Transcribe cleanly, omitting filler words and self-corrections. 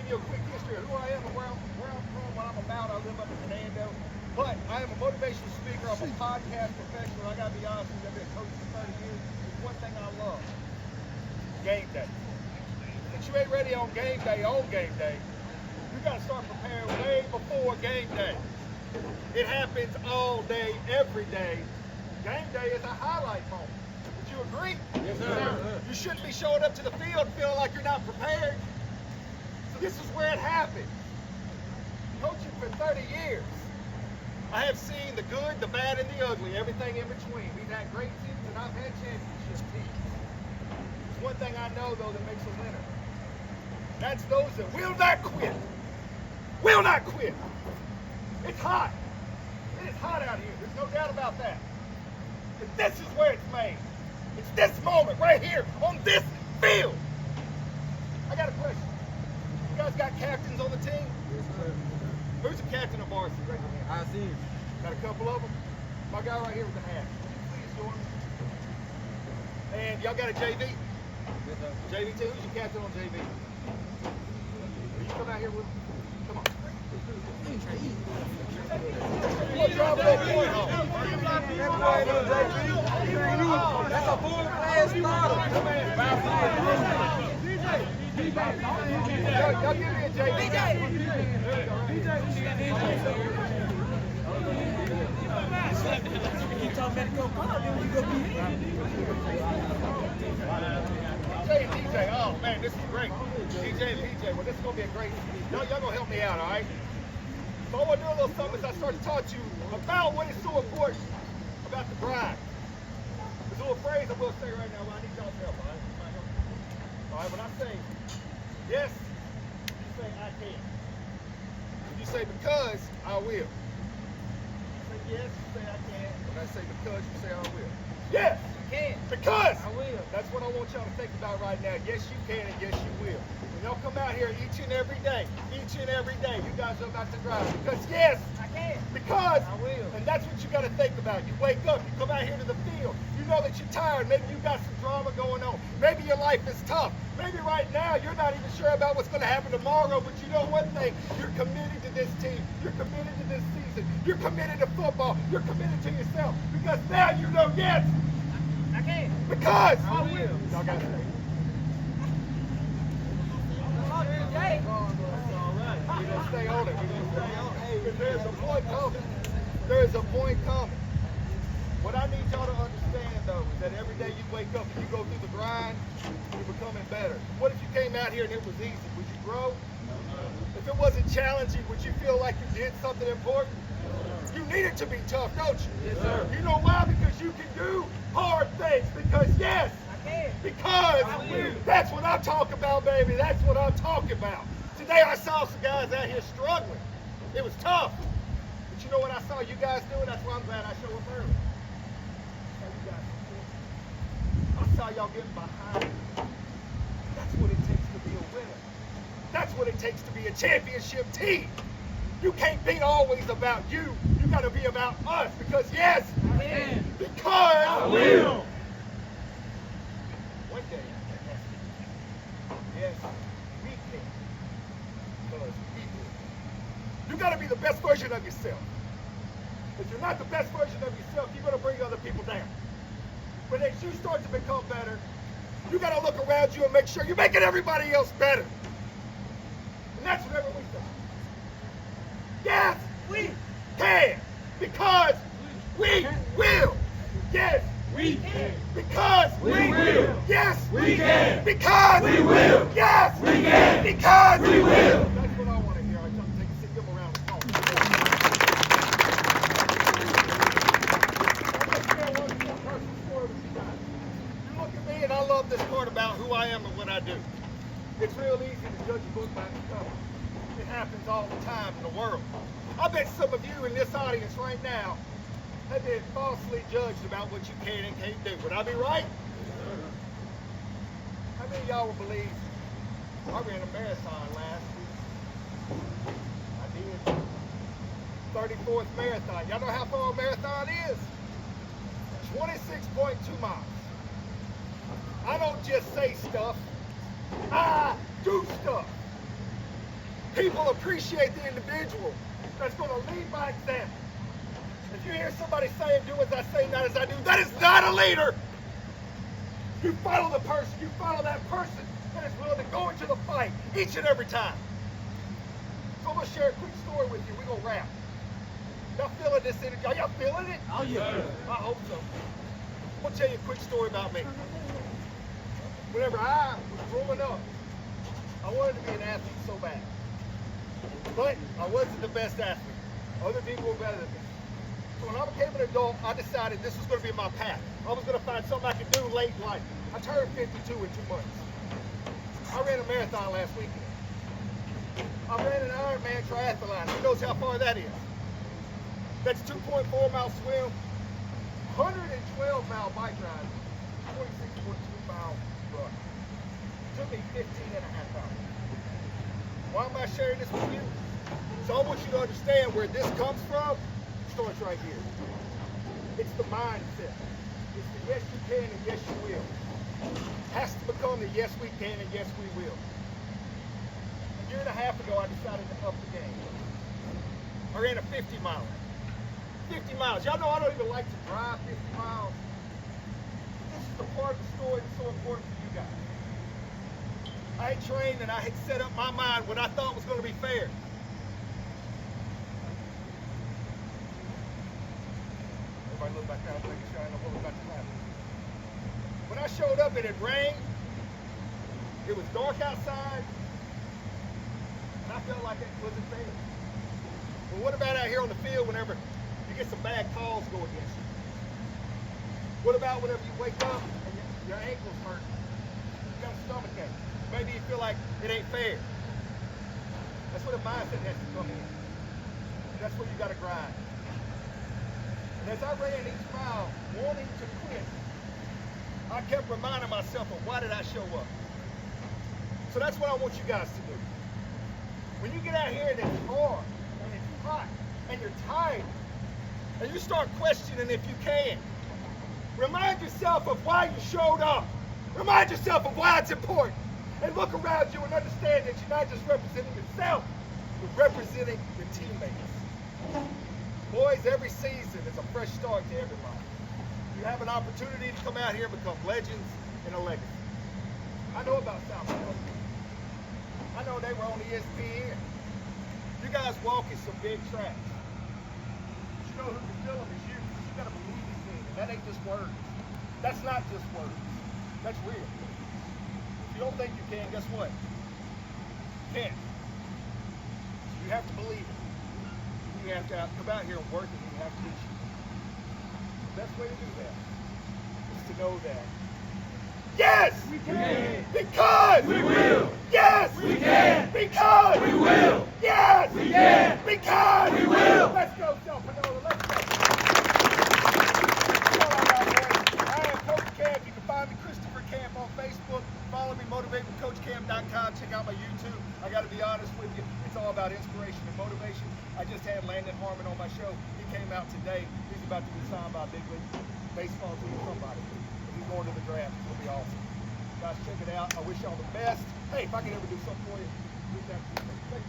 give you a quick history of who I am and where I'm from, what I'm about. I live up in Fernando. But I am a motivational speaker. I'm a podcast professional. I got to be honest with you, I've been a coach for 30 years. There's one thing I love. Game day. If you ain't ready on game day, you got to start preparing way before game day. It happens all day, every day. Game day is a highlight moment. Would you agree? Yes, sir. You shouldn't be showing up to the field feeling like you're not prepared. So this is where it happens. Coaching for 30 years. I have seen the good, the bad, and the ugly, everything in between. We've had great teams and I've had championship teams. There's one thing I know, though, that makes a winner. That's those that will not quit. Will not quit. It's hot. It is hot out here. There's no doubt about that. And this is where it's made. It's this moment right here on this field. I got a question. You guys got captains on the team? Yes, sir. Who's the captain of varsity right here? I see you. Got a couple of them? My guy right here with the hat. Please join me. And y'all got a JV? Yes, sir. JV too? Who's your captain on JV? Will you come out here with me? Come on. We'll drop that point home. That's a full-class starter. Y'all give me a JV. DJ and DJ, oh man, this is great. DJ and PJ, well this is gonna be a great. Y'all gonna help me out, all right? So I want to do a little something as I start to talk to you about what is so important about the grind. There's a little phrase I'm gonna say right now. Well, I need y'all's help, all right? All right, when I say yes, you say I can. When you say because, I will. You say yes, you say I can. When I say because, you say I will. Yes, I can. Because I will. That's what I want y'all to think about right now. Yes, you can, and yes, you will. When y'all come out here each and every day, you guys are about to drive. Because yes, I can. because I will. and that's what you got to think about. You wake up, you come out here to the field. You know that you're tired. Maybe you got some drama going on. Maybe your life is tough. Maybe right now you're not even sure about what's going to happen tomorrow. But you know one thing: you're committed to this team. You're committed to this season. You're committed to football. You're committed to yourself. Because now you know yes. I can. Because I will. Y'all got to stay. We're going to stay on it. We're going to stay on it. Because there's a point coming. There's a point coming. What I need y'all to understand, though, is that every day you wake up and you go through the grind, you're becoming better. What if you came out here and it was easy? Would you grow? If it wasn't challenging, would you feel like you did something important? You need it to be tough, don't you? Yes, sir. You know why? Because you can do hard things. Because yes, I can. because I will. that's what I'm talking about, baby. That's what I'm talking about. Today I saw some guys out here struggling. It was tough. But you know what I saw you guys doing? That's why I'm glad I showed up early. I saw y'all getting behind. That's what it takes to be a winner. That's what it takes to be a championship team. You can't be always about you. You got to be about us. Because yes, I can. because I will. One day, yes, we can. Because we will. You got to be the best version of yourself. If you're not the best version of yourself, you're going to bring other people down. But as you start to become better, you got to look around you and make sure you're making everybody else better. And that's whatever we say. Yes, we can. Because we will. Yes, We can. because We will. Yes, We can. because We will. Yes, We can. because We will. That's what I want to hear. I tell them take a seat, give them a round of applause. You look at me and I love this part about who I am and what I do. It's real easy to judge a book by its cover. It happens all the time in the world. I bet some of you in this audience right now have been falsely judged about what you can and can't do. Would I be right? How many of y'all will believe I ran a marathon last week? I did. 34th marathon. Y'all know how far a marathon is? 26.2 miles. I don't just say stuff. I do stuff. People appreciate the individual that's going to lead by example. If you hear somebody saying, do as I say, not as I do, that is not a leader. You follow the person. You follow that person that is willing to go into the fight each and every time. So I'm going to share a quick story with you. We're going to wrap. Y'all feeling this energy? Are y'all feeling it? Oh, yeah. I hope so. I'm going to tell you a quick story about me. Whenever I was growing up, I wanted to be an athlete so bad. But I wasn't the best athlete. Other people were better than me. So when I became an adult, I decided this was going to be my path. I was going to find something I could do late in life. I turned 52 in 2 months. I ran a marathon last weekend. I ran an Ironman triathlon. Who knows how far that is? That's 2.4 mile swim, 112 mile bike ride, 26.2 mile run. It took me 15 and a half hours. Why am I sharing this with you? So I want you to understand where this comes from. It starts right here. It's the mindset. It's the yes you can and yes you will. It has to become the yes we can and yes we will. A year and a half ago, I decided to up the game. I ran a 50 miler. 50 miles. Y'all know I don't even like to drive 50 miles. This is the part of the story that's so important for you guys. I had trained and I had set up my mind what I thought was going to be fair. Everybody look back out, making sure I know what was about to happen. When I showed up, it had rained. It was dark outside. And I felt like it wasn't fair. Well, what about out here on the field whenever you get some bad calls go against you? What about whenever you wake up and your ankle's hurt? You got a stomach ache. Maybe you feel like it ain't fair. That's where the mindset has to come in. That's where you got to grind. And as I ran each mile, wanting to quit, I kept reminding myself of why did I show up? So that's what I want you guys to do. When you get out here and it's hard, and it's hot, and you're tired, and you start questioning if you can, remind yourself of why you showed up. Remind yourself of why it's important. And look around you and understand that you're not just representing yourself, you're representing your teammates. Boys, every season is a fresh start to everybody. You have an opportunity to come out here and become legends and a legacy. I know about South Panola. I know they were on ESPN. You guys walk in some big tracks. But you know who can fill them is you. You gotta believe these things. And that ain't just words. That's not just words. That's real. If you don't think you can, guess what? You can't. You have to believe it. You have to come out here and work it, and you have to teach it. The best way to do that is to know that. Yes! We can. Because! We will. Yes! We can. Because! We will. Yes! We can. Because! We will. Let's go, South Panola. Let's go. That's all I got, boys. I am Coach Cam. You can find me, Christopher Camp, on Facebook. Follow me, motivatewithcoachcam.com. Check out my YouTube. I got to be honest with you. It's all about inspiration and motivation. I just had Landon Harmon on my show. He came out today. He's about to be signed by a big league baseball team, somebody. He's going to the draft. It'll be awesome. Guys, check it out. I wish y'all the best. Hey, if I can ever do something for you, reach out to me.